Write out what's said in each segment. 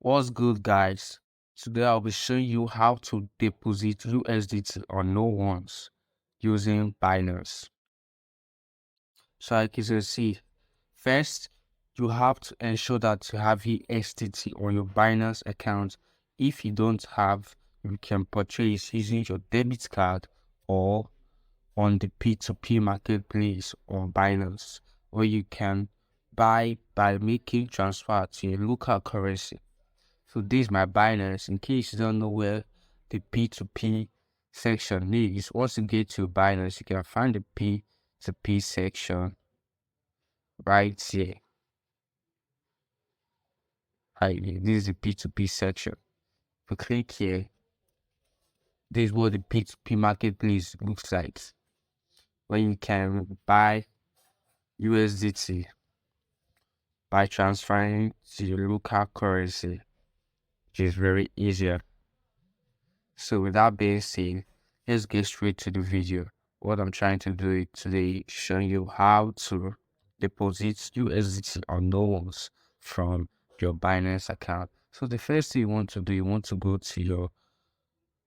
What's good, guys? Today I'll be showing you how to deposit USDT on no ones using Binance. So like you can see, first you have to ensure that you have USDT on your Binance account. If you don't have, you can purchase using your debit card or on the P2P marketplace on Binance, or you can buy by making transfer to your local currency. So this is my Binance. In case you don't know where the P2P section is, once you get to Binance, you can find the P2P section right here. Right here. This is the P2P section. If you click here, this is what the P2P marketplace looks like, where you can buy USDT by transferring to your local currency, which is very easier. So with that being said, let's get straight to the video. What I'm trying to do today is showing you how to deposit USDT on no ones from your Binance account. So the first thing you want to do, you want to go to your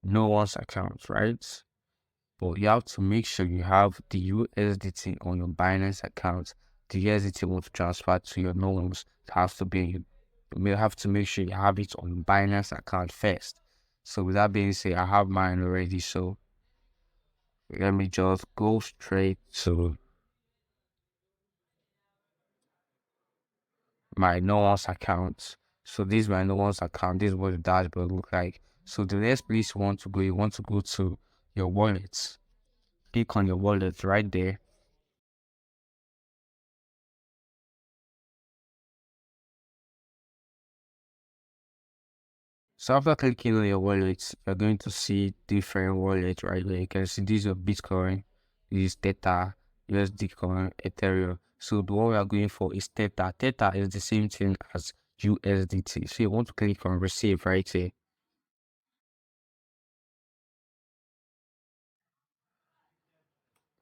no one's account, right? But you have to make sure you have the USDT on your Binance account. The USDT you want to transfer to your no ones has to be, you have to make sure you have it on Binance account first. So with that being said, I have mine already. So let me just go straight to my no one's account. So this is my no one's account. This is what the dashboard look like. So the next place you want to go to your wallet. Click on your wallet right there. So after clicking on your wallet, you're going to see different wallets right there. You can see this is your Bitcoin, this is Theta, USD Coin, Ethereum. So the one we are going for is Theta. Theta is the same thing as USDT. So you want to click on receive right here.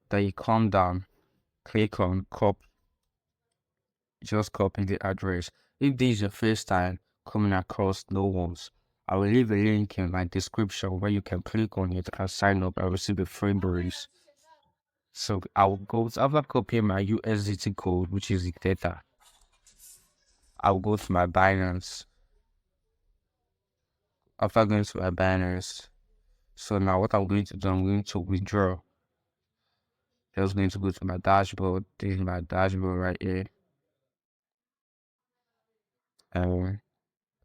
Then you come down, click on copy. Just copy the address. If this is your first time coming across no ones, I will leave a link in my description where you can click on it and sign up and receive a free breeze. So I will go after copying my USDT code, which is the Theta. I will go to my Binance. After going to my Binance, so now what I'm going to do, I'm going to withdraw. Just going to go to my dashboard. This is my dashboard right here. And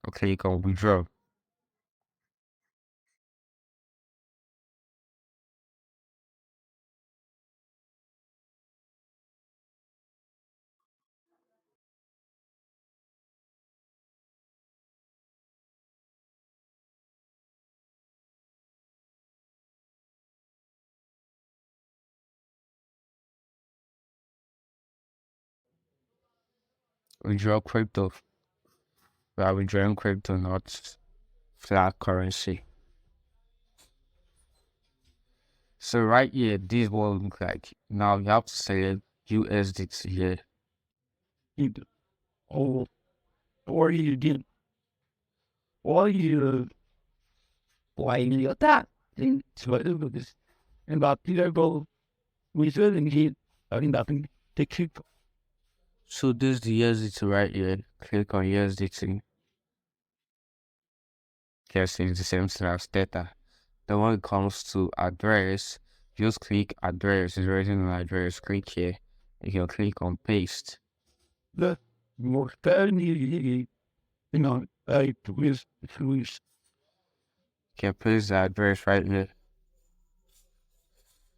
I'll click on withdraw. Withdraw crypto. We are withdrawing crypto, not flat currency. So right here, this is what it looks like. Now you have to select USDT here. Oh, or you did, or you, why you got that? So I do this, and about the go, we said and he, I think nothing, take it. So this is the USDT right here. Click on USDT. Yes, it's the same thing as Theta. Then when it comes to address, just click address. It's written on address. Click here. You can click on paste. The more fair, you know, I was, You can paste the address right here.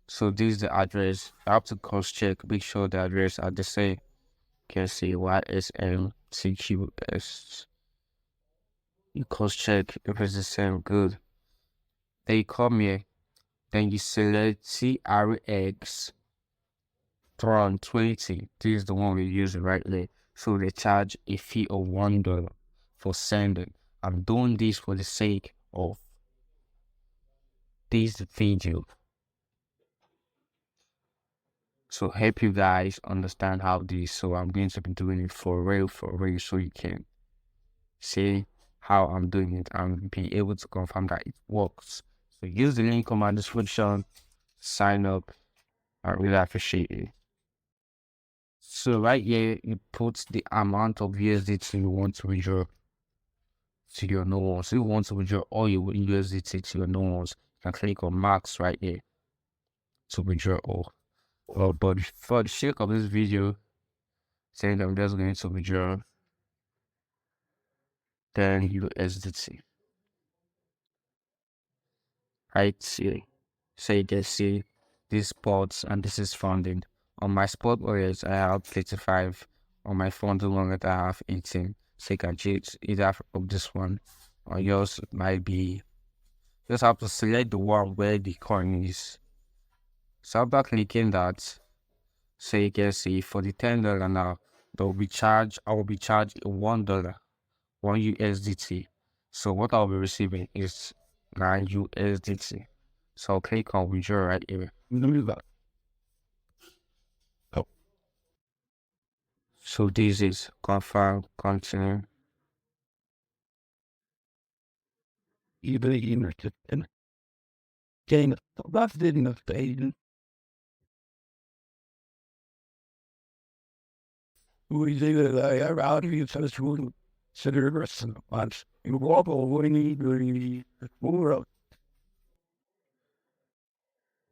So this is the address. You have to cross check, make sure the address are the same. You can see YSMCQS. You cross check if it's the same, good. Then you come here, then you select TRX Tron 20. This is the one we're using right there. So they charge a fee of $1 for sending. I'm doing this for the sake of this video. So help you guys understand how this. So I'm going to be doing it for real, so you can see how I'm doing it and be able to confirm that it works. So use the link on my description, sign up. I really appreciate it. So right here, you put the amount of USDT you want to withdraw to your Noones. So you want to withdraw all your USDT to your Noones, you can click on max right here to withdraw all. Well, but for the sake of this video, saying that I'm just going to withdraw 10 USDT. Right here. So you can see these spots, and this is funding. On my spot wallets, I have 35. On my funding wallet, I have 18. So you can choose either of this one, or yours might be. Just have to select the one where the coin is. So after clicking that, so you can see for the $10 now, I will be charged $1, 1 USDT. So what I'll be receiving is 9 USDT. So I'll click on withdraw right here. Oh. So this is confirm, continue. Even interested in getting that's getting a fade. We say that I around you so it's really consider the rest of the months. You walk over and you move.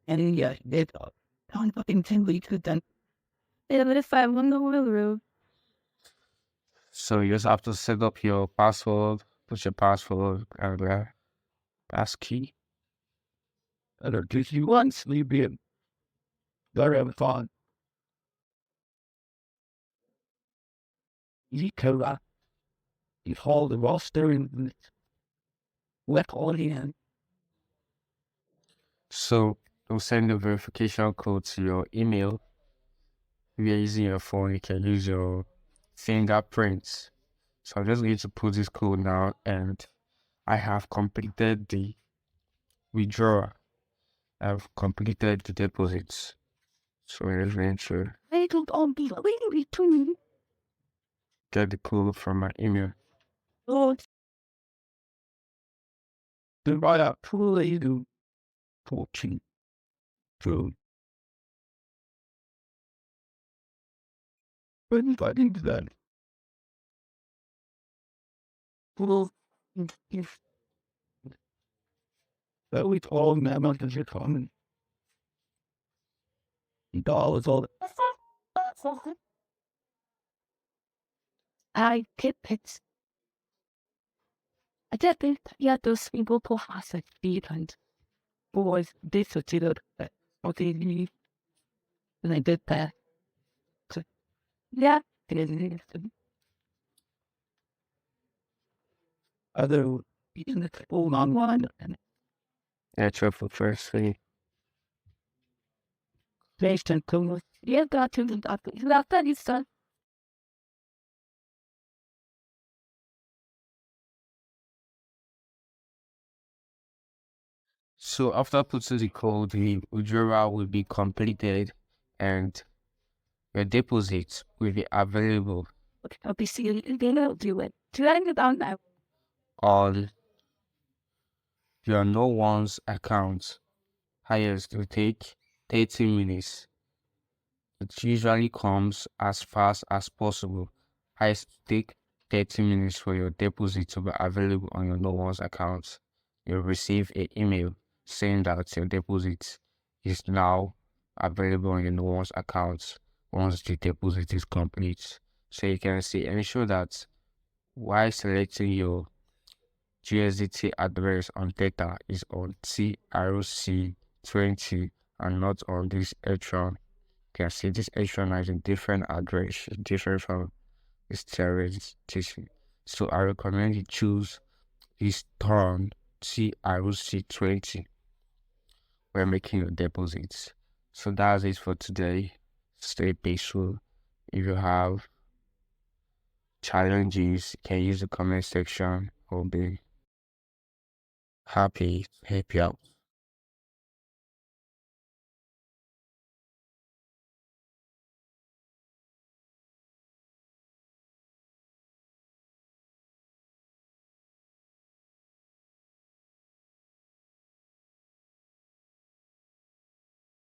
And yeah, it's don't fucking simply to them. Yeah, but if I won the road. So you just have to set up your password, put your password and passkey. Or just you once sleep in. They're having fun. You could you hold the roster and let all in. So you'll send the verification code to your email. If you're using your phone, you can use your fingerprints. So I'm just going to put this code now, and I have completed the withdrawal. I've completed the deposits. So I'm just going to I don't all be waiting to get the code from my email. oh the right up fully to coaching food. But I think that well if that we all mammal because you're common. Dollars all I get it. I did think yeah those people who has a feed and boys this or that what they need and I did that. So, yeah, it is. Other in the full on one and That's for first thing. based on cool. Yeah, got to the doctor. That is done. So after putting the code, the withdrawal will be completed and your deposit will be available I'll be seeing you again. I'll do it. Trying it on now. on your no one's account. Highest will take 30 minutes. It usually comes as fast as possible. Highest will take 30 minutes for your deposit to be available on your no one's account. You'll receive an email saying that your deposit is now available on your no one's account once the deposit is complete. So you can see, ensure that while selecting your USDT address on data is on TRC20 and not on this Etron. You can see this Etron has a different address, different from this TRC. So I recommend you choose this turn TRC20 when making your deposits. So that's it for today. Stay peaceful. If you have challenges, you can use the comment section. I'll be happy to help you out.